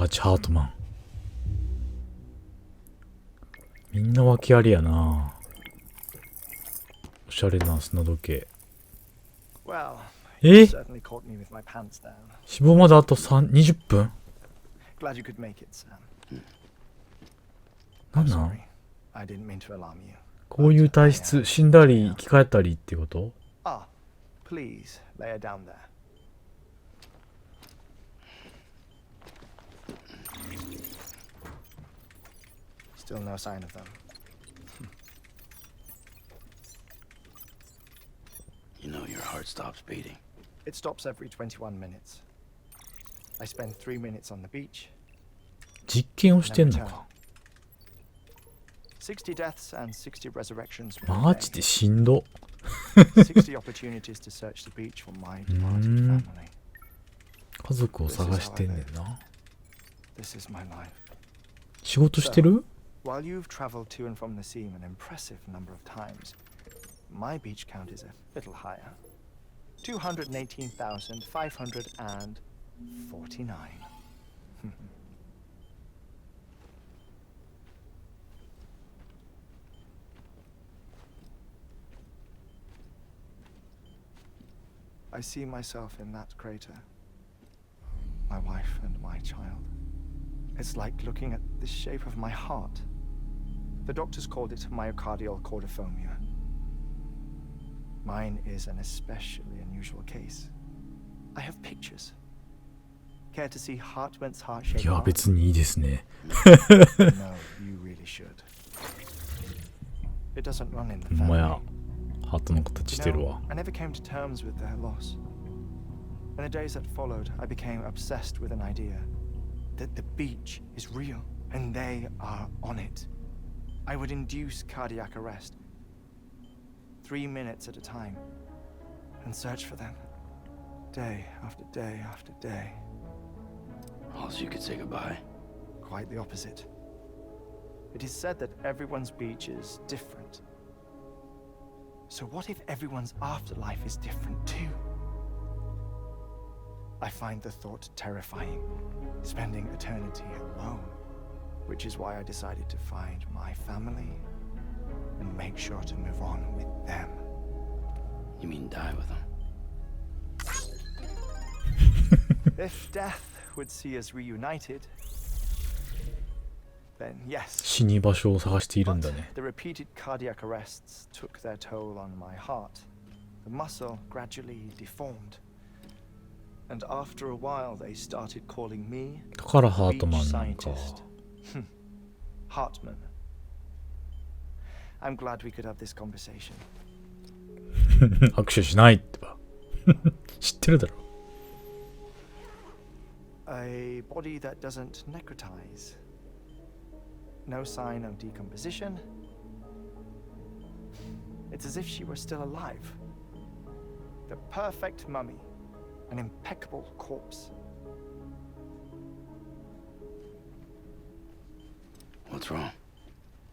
18ハートマン。みんな訳ありやな。おしゃれな砂時計。え、死亡まであと20分。なんなん、こういう体質、死んだり生き返ったりってこと？Still no sign of them. You know your heart stops beating. It stops every 21 minutes. I spend 3 minutes on the beach. 実験をしてんのか。60 deaths and 60 resurrections. マジでしんど。60 opportunities to search the beach for my departed family. 家族を探してんねんな。This is my life. 仕事してる？While you've traveled to and from the sea an impressive number of times, my beach count is a little higher. 218,549. I see myself in that crater. My wife and my child. It's like looking at the shape of my heart. The doctors called it myocardial cordiphobia. Mine is an especially unusual case. I have pictures. Care to see Hartman's heart-shaped heart? いや、別にいいですね。No, you really should. It doesn't run in the ほんま family. や。ハートの形してる You わ。 know, I never came to terms with their loss. In the days that followed, I became obsessed with an idea that the beach is real and they are on it. I would induce cardiac arrest 3 minutes at a time and search for them day after day after day. Oh, so you could say goodbye? Quite the opposite. It is said that everyone's beach is different. So what if everyone's afterlife is different too? I find the thought terrifying, spending eternity alone, which is why I decided to find my family and make sure to move on with them. You mean die with them? If death would see us reunited, then yes. 死に場所を探しているんだね。 The repeated cardiac arrests took their toll on my heart. The muscle gradually deformed. And after a while, they started calling me だからハー beach トマンなんか。 scientist. Hartman. I'm glad we could have this conversation. 握手しないってば。知ってるだろ。A body that doesn't necrotize. No sign of decomposition. It's as if she were still alive. The perfect mummy. An impeccable corpse. What's wrong?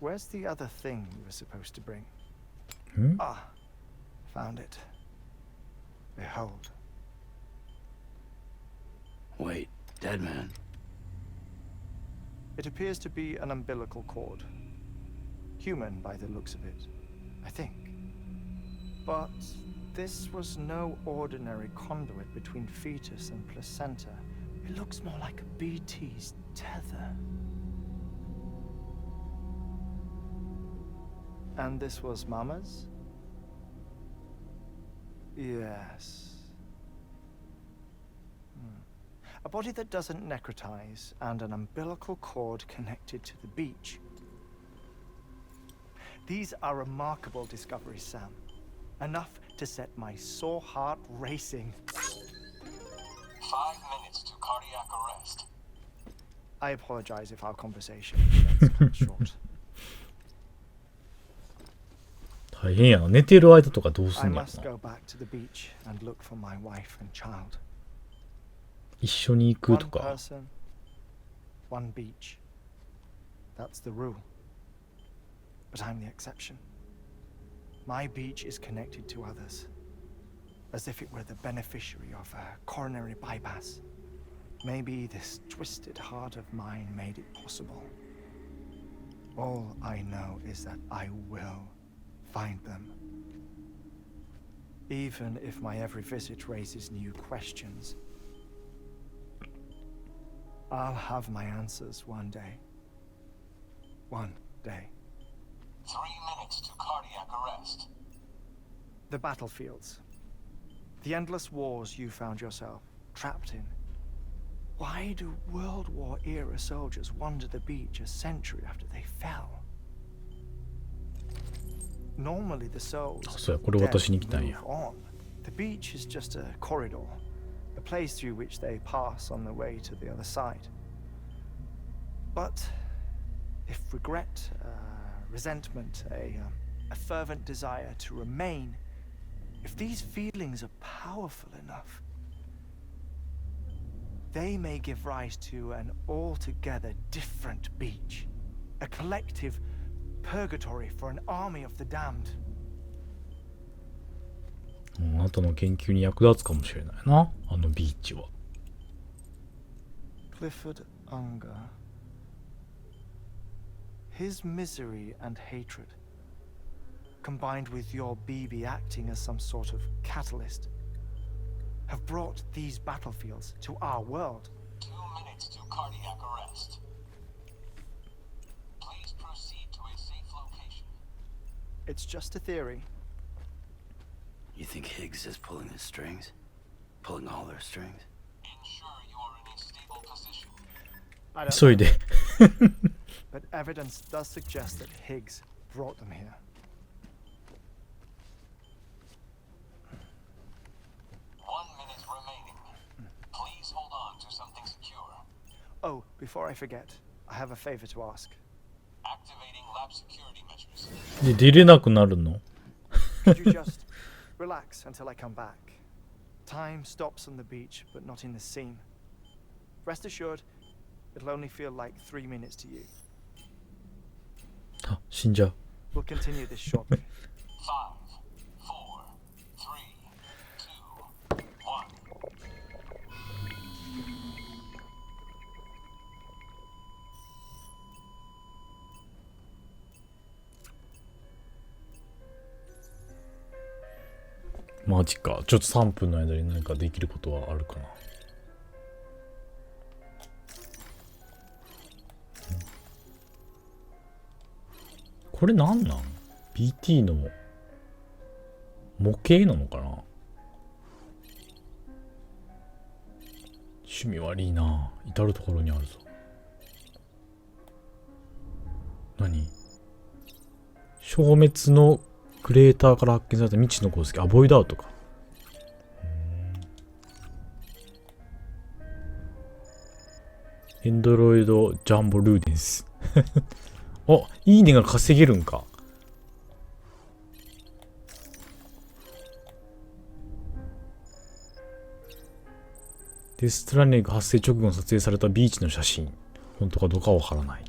Where's the other thing you were supposed to bring? Hmm? Ah, found it. Behold. Wait, dead man. It appears to be an umbilical cord. Human by the looks of it, I think. But this was no ordinary conduit between fetus and placenta. It looks more like a BT's tether. And this was Mama's? Yes. A body that doesn't necrotize and an umbilical cord connected to the beach. These are remarkable discoveries, Sam. Enough to set my sore heart racing. 5 minutes to cardiac arrest. I apologize if our conversation gets cut short. 大変やな。寝てる間とかどうす I んやろ must な。 go back to the beach and look for my wife and child. 一緒に行く One とか。 person, one beach. That's the rule. But I'm the exception. My beach is connected to others, as if it were the beneficiary of a coronary bypass. maybe this twisted heart of mine made it possible. All I know is that I will find them. Even if my every visit raises new questions, I'll have my answers one day. One day. 3 minutes to cardiac arrest. The battlefields. The endless wars you found yourself trapped in. Why do World War era soldiers wander the beach a century after they fell? Normally the souls あ、そうや、これ渡しに来たんや。 move on. The beach is just a corridor, a place through which they pass on the way to the other side. But if regret, resentment, a fervent desire to remain, if these feelings are powerful enough, they may give rise to an altogether different beach, a collective purgatory for an army of the damned. あなたの研究に役立つかもしれないな、あのビーチは。Clifford Unger. His misery and hatred, combined with your BB acting as some sort of catalyst, have brought these battlefields to our world. 2 minutes to cardiac arrest. Please proceed to a safe location. It's just a theory. You think Higgs is pulling his strings? Pulling all their strings? Ensure you are in a stable position. I don't 急いで。 but evidence does suggest that Higgs brought them here. Please hold on to something secure. Oh, before I forget, I have a favor to ask. Activating lab security measures. で、出れなくなるの？ Could you just relax until I come back? Time stops on the beach, but not in the scene. Rest assured, it'll only feel like 3 minutes to you. あ、死んじゃう。 We'll continue this shortly. 5, 4, 3, 2, 1. マジか。ちょっと3分の間に何かできることはあるかな。これなんなん？ BT の模型なのかな？趣味悪いな。至るところにあるぞ。何？消滅のクレーターから発見された未知の鉱石、アボイドアウトか。エンドロイドジャンボルーデンス。あ、いいねが稼げるんか。デストランディング発生直後に撮影されたビーチの写真。本当かどうかわからない。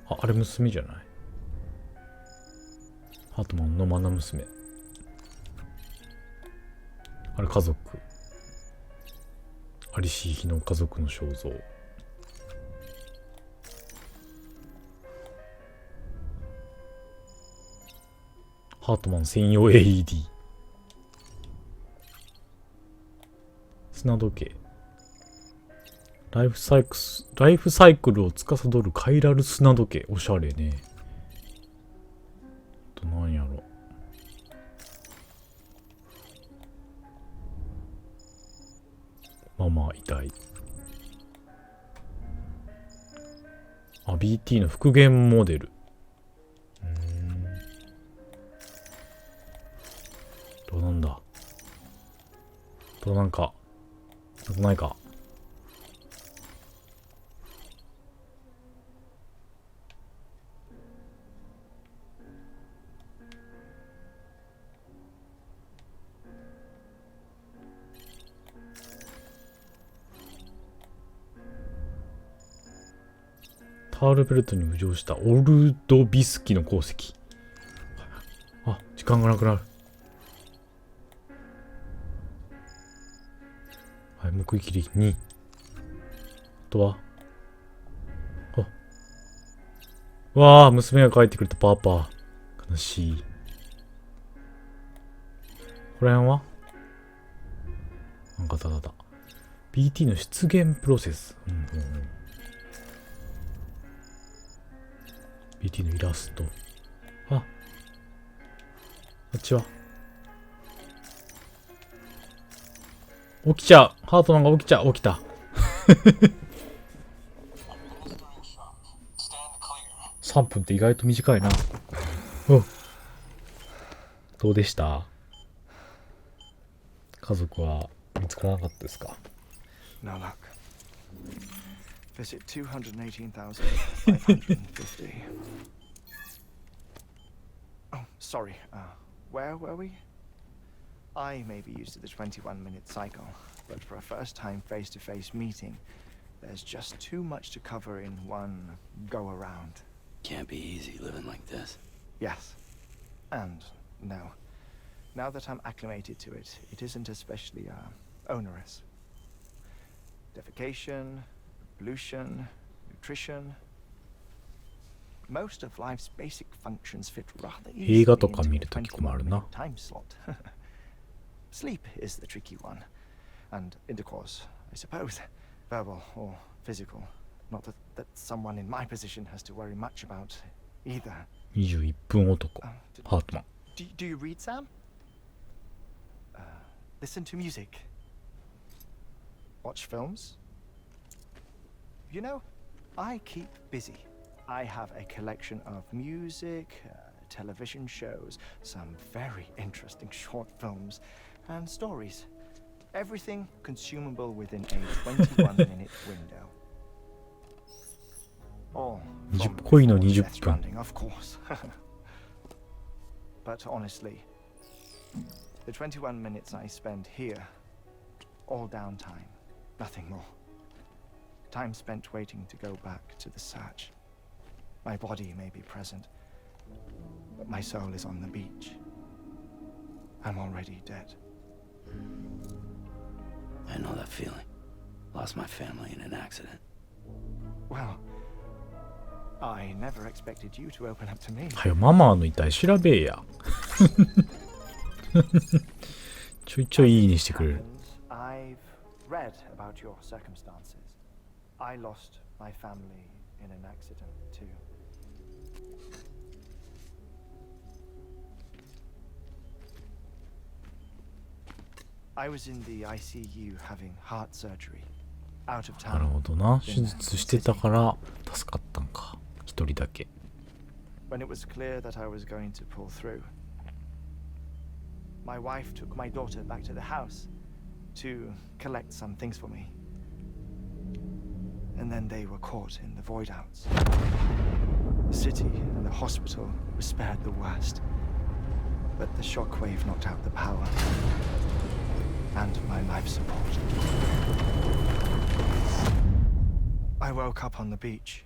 あ、あれ娘じゃない？ハートマンのマナ娘。あれ家族。アリシーヒの家族の肖像。ハートマン専用 AED。砂時計。ライフサイクルを司るカイラル砂時計。おしゃれね。あと何やろ。ママ痛い。あ、BT の復元モデル。どうなんだ。どうなんか。どうないか。タールベルトに浮上したオルドビスキの鉱石。あ、時間がなくなる。はい、報い切り2。あとはわあ、娘が帰ってくれたパパ。悲しい。これはなんかだ。BT の出現プロセス。BT のイラスト。あっちは起きちゃう。ハートなんか起きた。3分って意外と短いな。どうでした？家族は見つからなかったですか？ No luck. Visit 218,550. Oh, sorry. Where were we? I may be used to the 21-minute cycle, but for a first-time face-to-face meeting, there's just too much to cover in one go-around. Can't be easy living like this. Yes. And no. Now that I'm acclimated to it, it isn't especially onerous. Defecation, pollution, nutrition. Most of life's basic functions fit rather easily into a 21-minute time slot. Sleep is the tricky one. And intercourse, I suppose. Verbal or physical. Not that someone in my position has to worry much about either. 21分男。ハートマン。Do you read, Sam? Listen to music. Watch films. You know, I keep busy. I have a collection of music, television shows, some very interesting short films, and stories. Everything consumable within a 21-minute window. All from before Death Stranding, of course. But honestly, the 21 minutes I spend here, all downtime, nothing more. Time spent waiting to go back to the search. My body may be present, but my soul is on the beach. I'm already dead. I know that feeling. Lost my family in an accident. Well, I never expected you to open up to me. はよ、ママの遺体調べえや。ちょいちょいいいにしてくれる。I've read about your circumstances. I lost my family in an accident too. I was in the ICU having heart surgery. Out of なる town. ほどな。手術してたから助かったんか。一人だけ。When it was clear that I was going to pull through, my wife took my daughter back to the house to collect some things for me. And then they were caught in the void outs. The city and the hospital were spared the worst. But the shockwave knocked out the power and my life support. I woke up on the beach.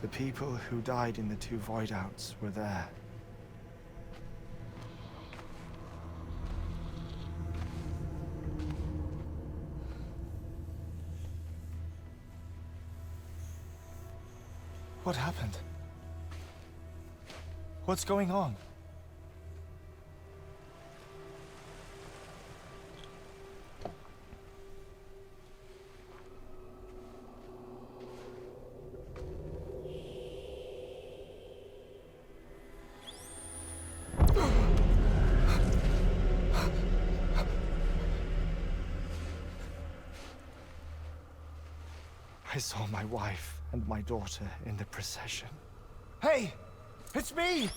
The people who died in the two void outs were there. What happened? What's going on? I saw my wife and my daughter in the procession. Hey! It's me!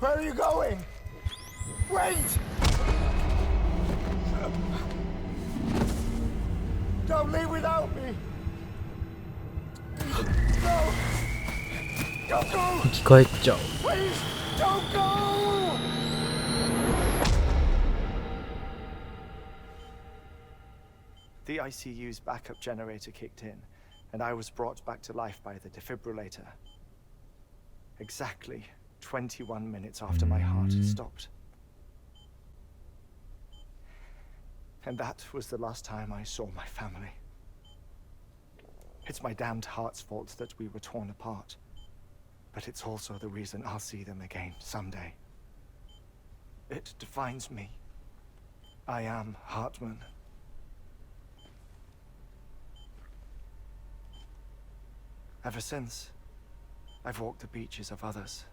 Where are you going? Wait! Don't leave without me! No! 生き返っちゃう。 Please, don't go! The ICU's backup generator kicked in, and I was brought back to life by the defibrillator. Exactly 21 minutes after my heart had stopped. And that was the last time I saw my family. It's my damned heart's fault that we were torn apart. But it's also the reason I'll see them again someday. It defines me. I am Hartman. Ever since, I've walked the beaches of others.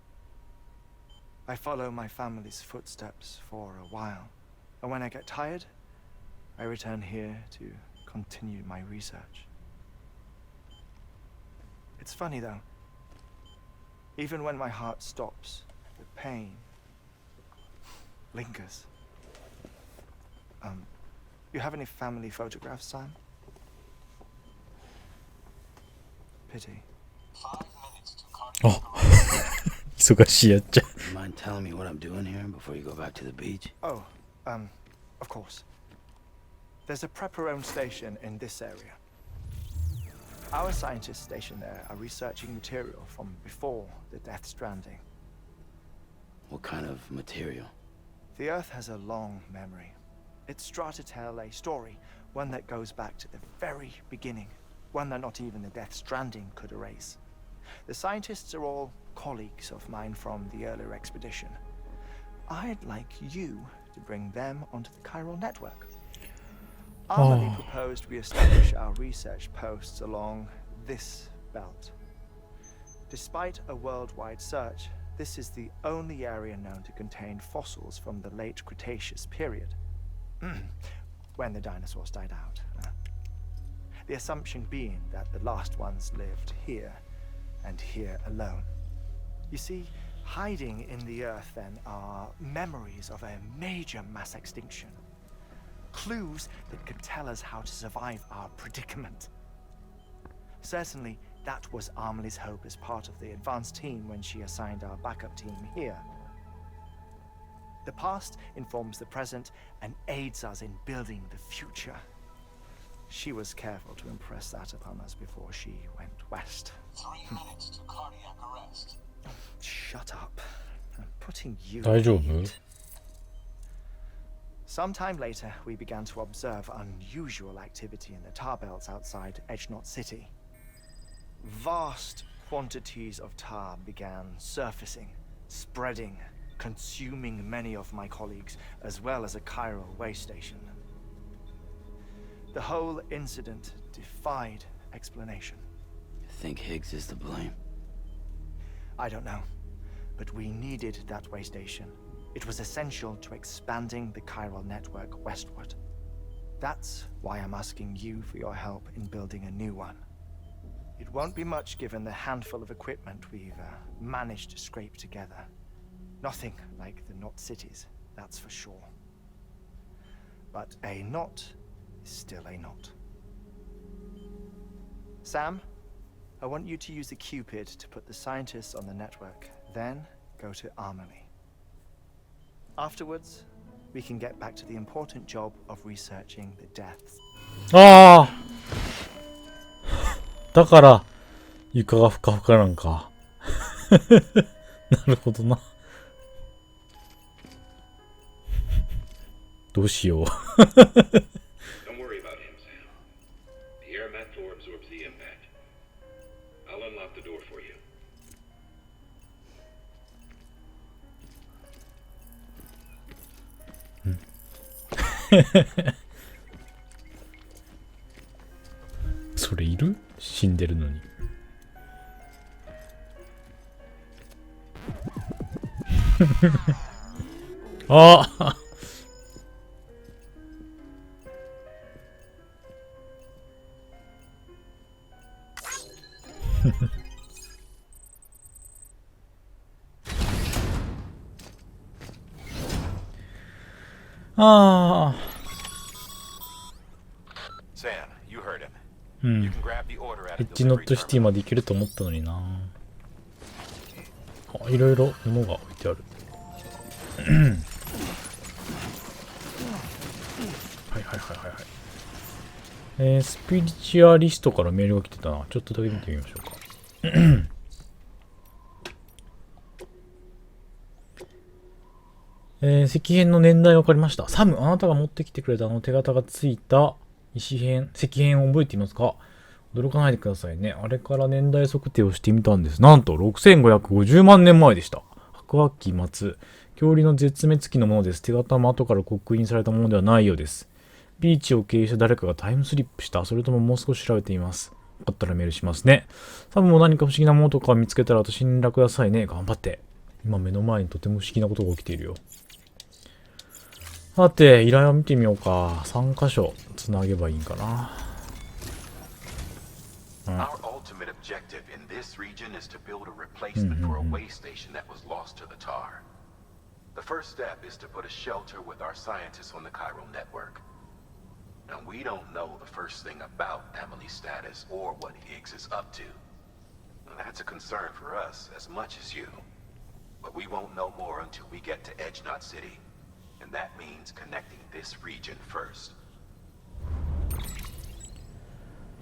I follow my family's footsteps for a while, and when I get tired, I return here to continue my research. It's funny though. Even when my heart stops, the pain lingers. You have any family photographs, Sam? Pity. 5 minutes to cardiac あ忙しいやっちゃ You mind telling me what I'm doing here before you go back to the beach? Oh, of course. There's a prepper-owned station in this area. Our scientists stationed there are researching material from before the Death Stranding. What kind of material? The Earth has a long memory. It's trying to tell a story, one that goes back to the very beginning, one that not even the Death Stranding could erase. The scientists are all colleagues of mine from the earlier expedition. I'd like you to bring them onto the chiral network. Armani proposed we establish our research posts along this belt. Despite a worldwide search, this is the only area known to contain fossils from the late Cretaceous period, when the dinosaurs died out. The assumption being that the last ones lived here, and here alone. You see, hiding in the earth then are memories of a major mass extinction. Clues that could tell us how to survive our predicament. Certainly, that was Amelie's hope as part of the advanced team when she assigned our backup team here. The past informs the present and aids us in building the future. She was careful to impress that upon us before she went west. 3 minutes to cardiac arrest. Shut up. I'm putting you 大丈 in 夫 heat. Sometime later, we began to observe unusual activity in the tar belts outside Edgenot City. Vast quantities of tar began surfacing, spreading, consuming many of my colleagues, as well as a chiral way station. The whole incident defied explanation. Think Higgs is to blame? I don't know, but we needed that way station. It was essential to expanding the chiral network westward. That's why I'm asking you for your help in building a new one. It won't be much given the handful of equipment we've managed to scrape together. Nothing like the knot cities, that's for sure. But a knot is still a knot. Sam, I want you to use the Cupid to put the scientists on the network, then go to Amelie. Afterwards, we can get back to the important job of researching the deaths. ああだから床がふかふかなんかなるほどなどうしよう Don't worry about him, Sam. The air mat floor absorbs the impact. I'll unlock the door for you. Hmm. それいる？死んでるのに。ああ。ああ。Sam, you heard him. う You ん。 can grab the order エ at a ッジノッ delivery トシティ terminal. まで行けると思ったのにな。あ、いろいろ物が置いてある。はいはいはいはいはい。スピリチュアリストからメールが来てたな。ちょっとだけ見てみましょうか。石片の年代が分かりました。サム、あなたが持ってきてくれたあの手形がついた石片を覚えていますか？驚かないでくださいね。あれから年代測定をしてみたんです。なんと6550万年前でした。白亜紀末。恐竜の絶滅期のものです。手形も後から刻印されたものではないようです。ビーチを経由した誰かがタイムスリップした。それとももう少し調べてみます。よかったらメールしますね。サムも何か不思議なものとか見つけたら私に連絡くださいね。頑張って。今目の前にとても不思議なことが起きているよ。さて、依頼を見てみようか。3箇所つなげばいいんかな。Our ultimate objective in this region is to build a replacement for a way station that was lost to the tar. The first step is to put a shelter with our scientists on the chiral network. Now, we don't know the first thing about Emily's status or what Higgs is up to. That's a concern for us as much as you. But we won't know more until we get to Edge Knot City. And that means connecting this region first.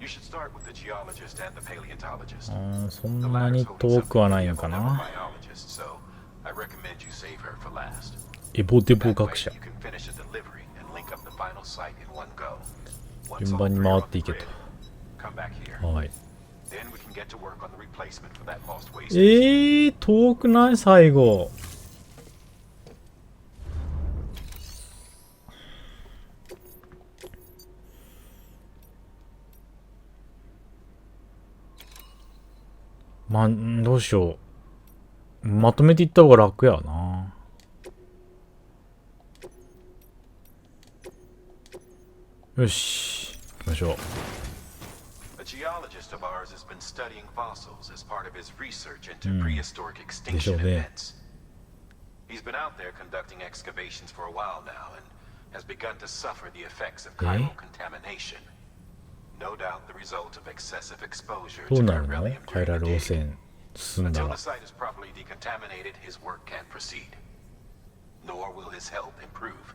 You should start with the geologist and the paleontologist. そんなに遠くはないのかな。So I recommend you save her for last. エボデボ学者。 You can finish a delivery and link up the final site in one go. 順番に回っていけと。 Come back here. はい。Then we can get to work on the replacement for that lost way station. 遠くない最後。まあ、どうしよう。まとめていった方が楽やな。よし、行きましょう。A geologist of ours has been studying fossils as part of his research into prehistoric extinction events. He's been out there conducting excavations for a while now and has begun to suffer the effects of chiral contamination. No doubt the result of excessive exposure どう to なるの？ chiralium カイラル during 汚 the dig. 染進んだ Until ら the。site is properly decontaminated, his work can't proceed. Nor will his health improve.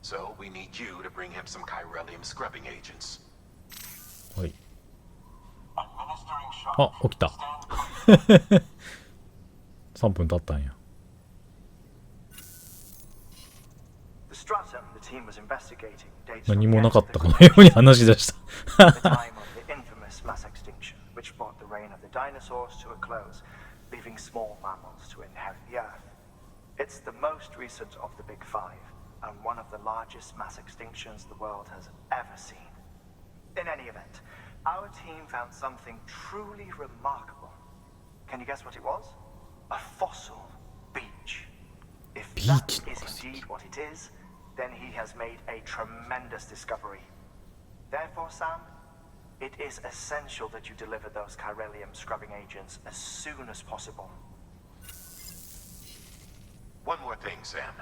So we need you to bring him some chiralium scrubbing agents. はい。 Administering shock. あ、起きた。3分経ったんや。 The stratum the team was investigating dates 何 from も the な end か of った the かのように話し出した。 the time of the infamous mass extinction, which brought the reign of the dinosaurs to a close, leaving small mammals to inherit the Earth. It's the most recent of the Big Five, and one of the largest mass extinctions the world has ever seen. In any event, our team found something truly remarkable. Can you guess what it was? A fossil beach. If that Beach. is indeed what it is, then he has made a tremendous discovery. Therefore, Sam, it is essential that you deliver those chiralium scrubbing agents as soon as possible. One more thing, Sam.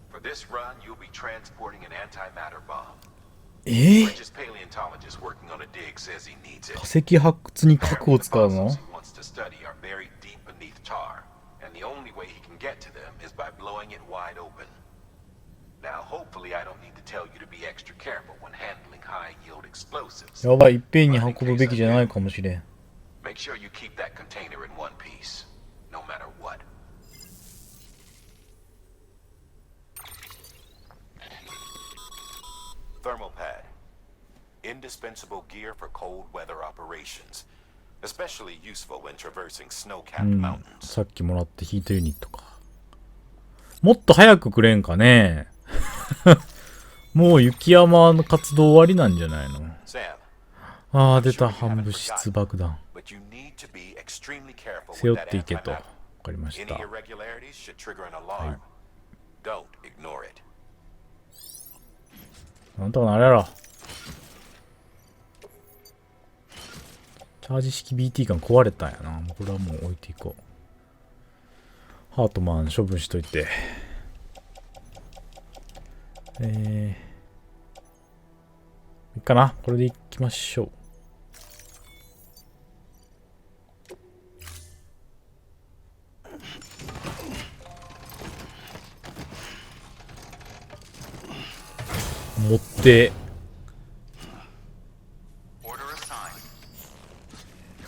For this run, you'll be transporting an antimatter bomb. え Bridges paleontologist working on a dig says he needs it. 化石発掘に核を The 使うの？ fossils he wants to study are buried deep beneath tar, and the only way he can get to them is by blowing it wide open. Now, hopefully, I don't need to tell you to be extra careful when handling high-yield explosives. やばい、いっぺんに運ぶべきじゃないかもしれん。 Make sure you keep that container in one piece, no matter what. Thermal pad. Indispensable gear for cold weather operations. Especially useful when traversing snow-capped mountains. さっきもらったヒートユニットか。もっと早くくれんかね。もう雪山の活動終わりなんじゃないの？ Sam, ああ、出た、反物質爆弾。 but you need to be extremely careful 背負 with っ that ていけと。わ antimatter. かりまし Any た。 irregularities should trigger an alarm. Don't ignore it. なんとかなれやろ。チャージ式 BT ガン壊れたんやな。もうこれはもう置いていこう。ハートマン処分しといて。いいかな。これでいきましょう。持って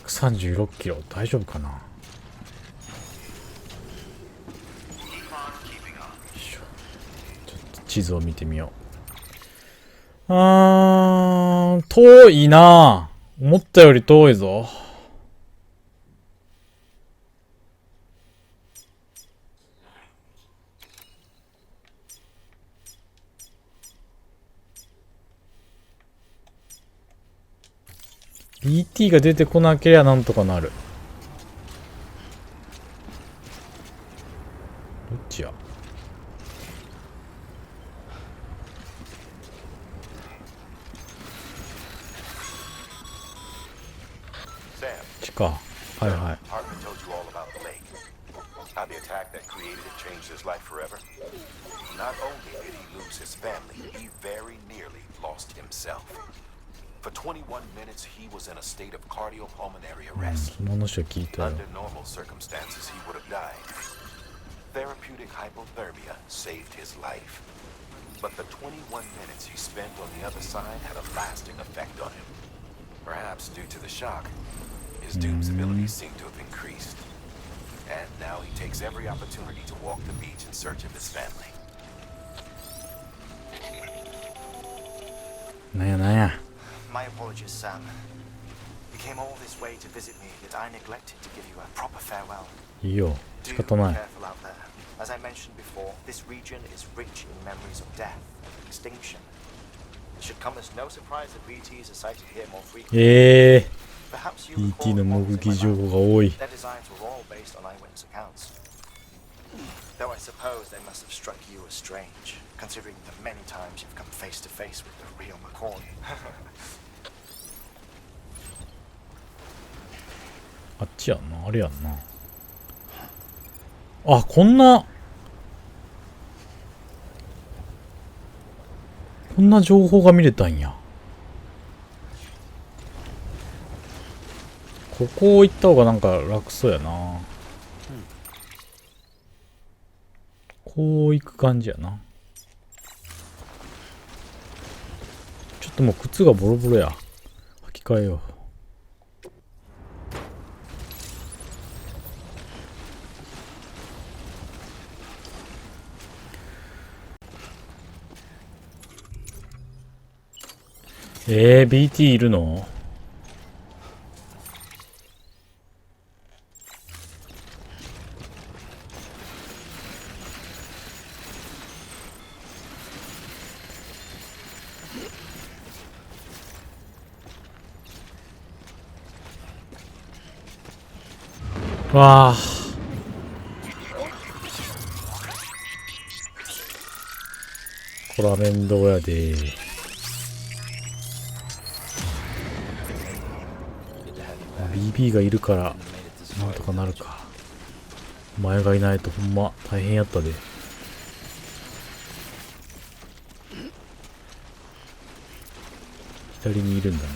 136キロ大丈夫かな。よいしょ。ちょっと地図を見てみよう。遠いな。思ったより遠いぞ。BT が出てこなければなんとかなる。どっちや。こっちか。はいはい。How the attack that created it changed his life forever. Not only did he lose his family, he very nearly lost himself. For 21 minutes, he was in a state of cardiopulmonary arrest. その話は聞いたよ。 Under normal circumstances, he would have died. Therapeutic hypothermia saved his life. But the 21 minutes he spent on the other side had a lasting effect on him. Perhaps due to the shock, his Doom's abilities seem to have increased. And now he takes every opportunity to walk the beach in search of his family. なんやなんや。My apologies, Sam. You came all this way to visit me, yet I neglected to give you a proper farewell. いいよ。仕方 Do ない。 be careful out there. As I mentioned before, this region is rich in memories of death and extinction. It should come as no surprise that BTs are sighted here more frequently. Perhaps you BT recall の the 目 models 撃 in 情 my 報 map. が多い。 Their designs were all based on eyewitness accounts. Though I suppose they must have struck you as strange, considering the many times you've come face to face with the real McCoy. あっちやんな。あれやんな。あ、こんな情報が見れたんや。ここ行った方がなんか楽そうやな。こう行く感じやな。ちょっともう靴がボロボロや。履き替えよう。BT いるの？わあ。こら面倒やで。BB がいるからなんとかなるか。お前がいないとほんま大変やったで。左にいるんだね。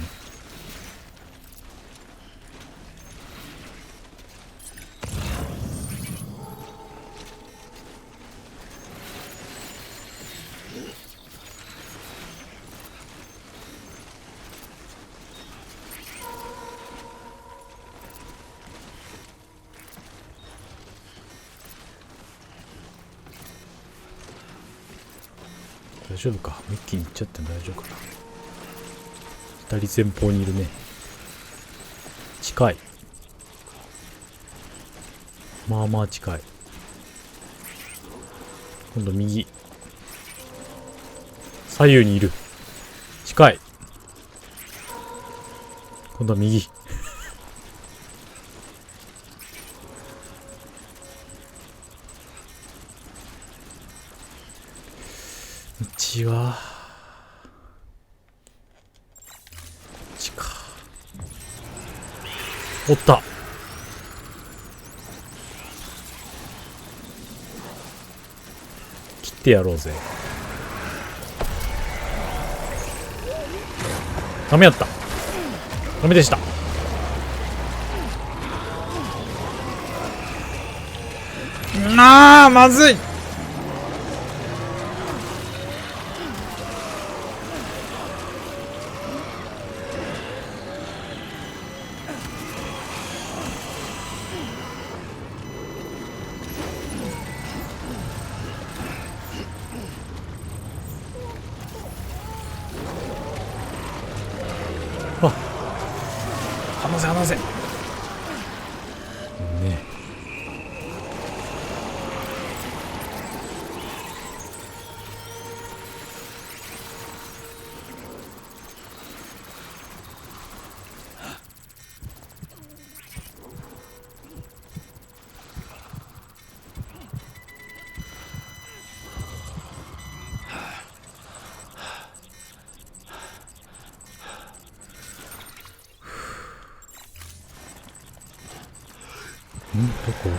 大丈夫か。一気に行っちゃって大丈夫かな。二人前方にいるね。近い。まあまあ近い。今度右。左右にいる。近い。今度は右。道はこっちか。おった。切ってやろうぜ。ダメやった。ダメでした。まずい。せ離せね。どこ？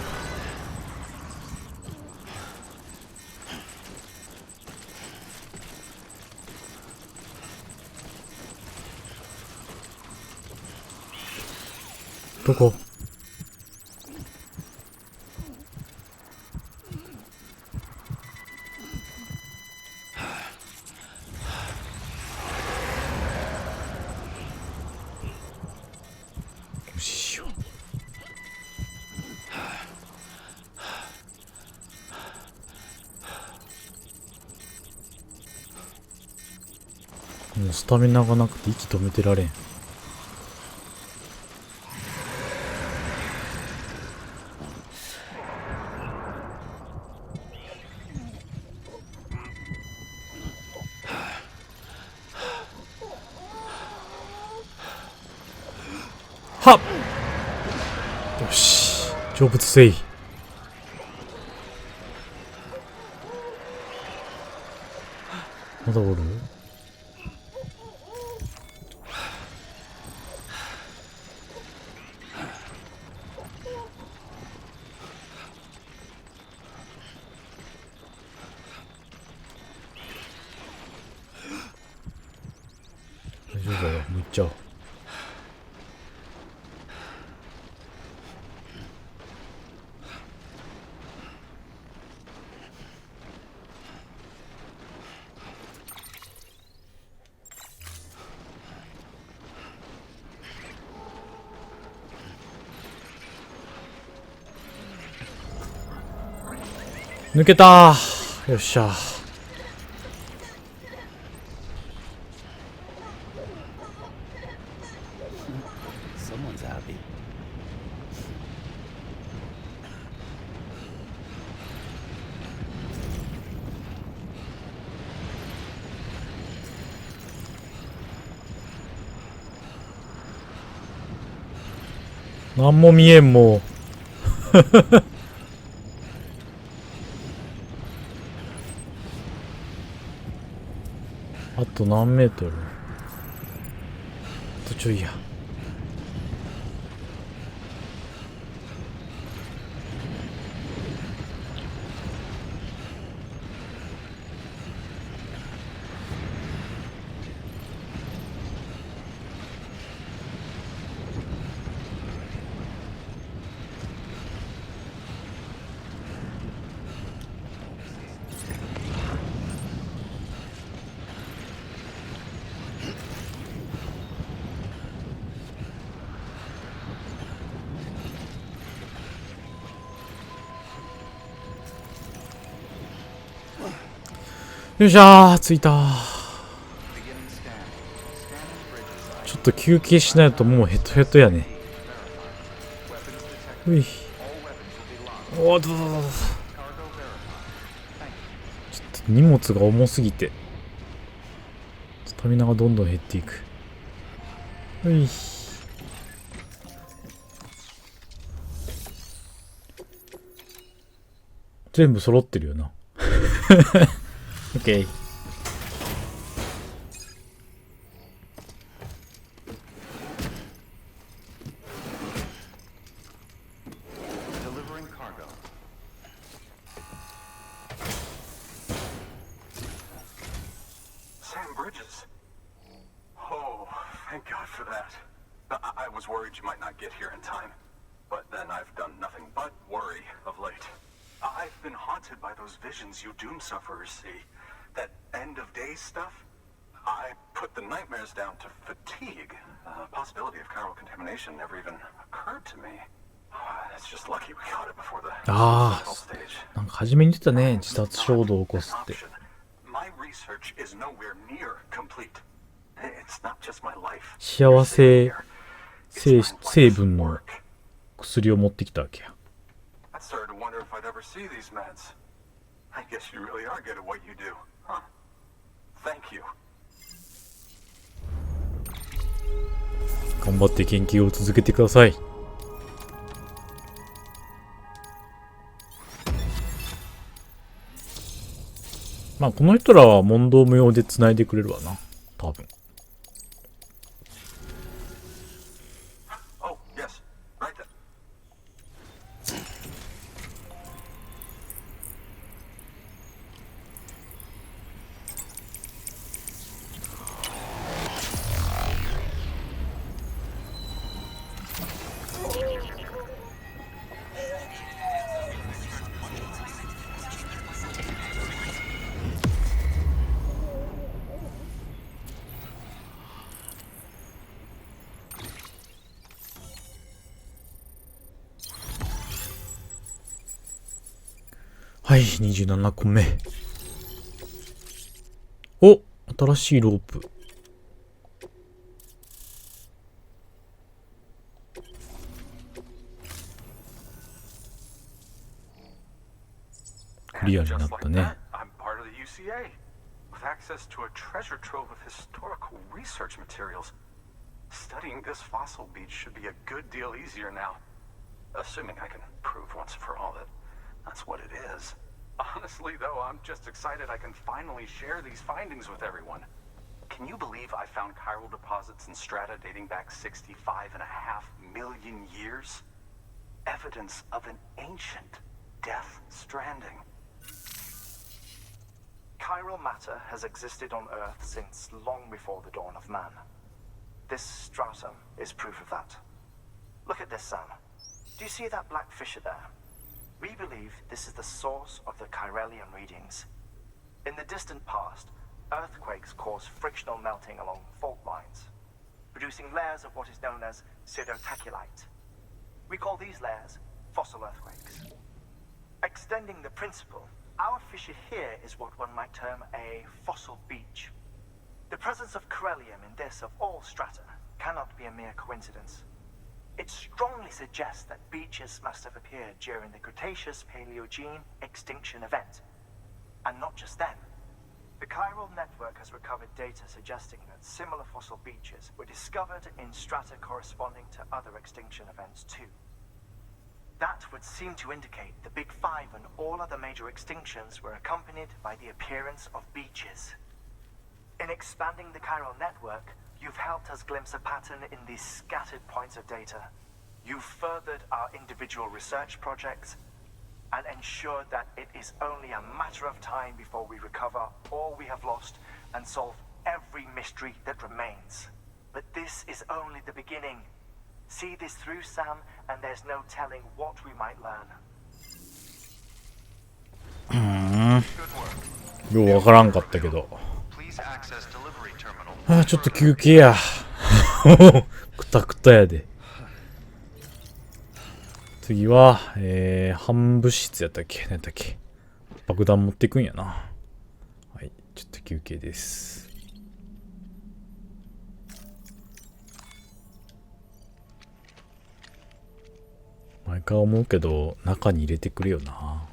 どこ？無視しよう。もうスタミナがなくて息止めてられん。はっ、よし、成仏せい。まだおる？大丈夫だよ、もう行っちゃおう。抜けたー。よっしゃ。Someone's happy. なんも見えん、もう。あと何メートル？あとちょいや。よっしゃー、着いたー。ちょっと休憩しないともうヘトヘトやね。うい。おー、ちょっと荷物が重すぎてスタミナがどんどん減っていく。うい。全部揃ってるよな。OK。Delivering cargo. Sam Bridges. Oh, thank God for that. I was worried you might not get here in time. But then I've done nothing but worry of late. I've been haunted by those visions you doom sufferers see. That end of days stuff? I put the nightmares down to fatigue. The possibility of chiral contamination never even occurred to me. It's just lucky we caught it before the clinical stage. なんか初めに言ってたね、自殺衝動を起こすって。My research is nowhere near complete. It's not just my life. 幸せ成分の薬を持ってきたわけや。I started to wonder if I'd ever see these meds. I guess you really are good at what you do, huh? Thank you. 頑張って研究を続けてください。まあこの人らは問答無用で繋いでくれるわな、多分。Oh, yes, right then. はい、27個目。お、新しいロープ。クリアになったね。I'm part of the UCA, with access to a treasure trove of historical research materials. Studying this fossil beach should be a good deal easier now, assuming I can prove once for all that that's what it is. Honestly, though, I'm just excited I can finally share these findings with everyone. Can you believe I found chiral deposits in strata dating back 65.5 million years? Evidence of an ancient death stranding. Chiral matter has existed on Earth since long before the dawn of man. This stratum is proof of that. Look at this, Sam. Do you see that black fissure there? We believe this is the source of the Chiralian readings. In the distant past, earthquakes caused frictional melting along fault lines, producing layers of what is known as pseudotaculite. We call these layers fossil earthquakes. Extending the principle, our fissure here is what one might term a fossil beach. The presence of Chiralium in this of all strata cannot be a mere coincidence. It strongly suggests that beaches must have appeared during the Cretaceous-Paleogene extinction event. And not just then. The chiral network has recovered data suggesting that similar fossil beaches were discovered in strata corresponding to other extinction events too. That would seem to indicate the Big Five and all other major extinctions were accompanied by the appearance of beaches. In expanding the chiral network, you've helped us glimpse a pattern in these scattered points of data. You've furthered our individual research projects and ensured that it is only a matter of time before we recover all we have lost and solve every mystery that remains. But this is only the beginning. See this through, Sam, and there's no telling what we might learn. ようわからんかったけど。ああ、ちょっと休憩や。くたくたやで。次は、反物質やったっけ？何やったっけ？爆弾持ってくんやな。はい、ちょっと休憩です。毎回思うけど、中に入れてくれよな。